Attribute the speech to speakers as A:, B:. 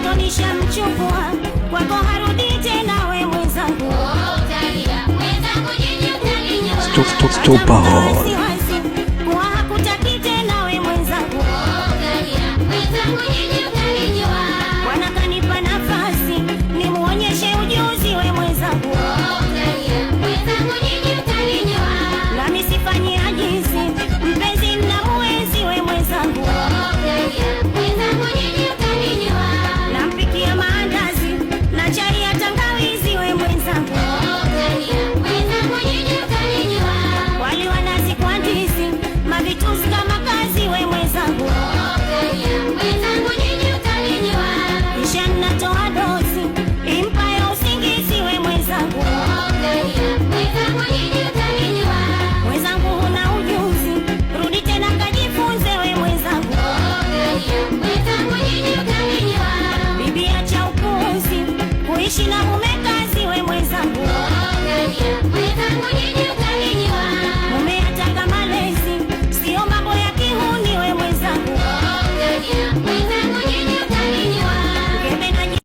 A: mtoto nishamchukua, kwako harudi tena we mwenzangu.
B: Stop
A: kuwa hakutaki tena we mwenzangu. Bwana kanipa nafasi nimuonyeshe ujuzi we mwenzangu. Nami sifanyi ajizi, mpenzi na muenzi we mwenzangu. Nampikia maandazi na chai ya tangawizi we mwenzangu. Wali wa nazi kwa ndizi, mavituzi kama kazi we mwenzangu. Kisha natoa dozi impayo usingizi we mwenzangu. Mwenzangu huna ujuzi, rudi tena kajifunze we mwenzangu. Bibi acha upuuzi, kuishi na mume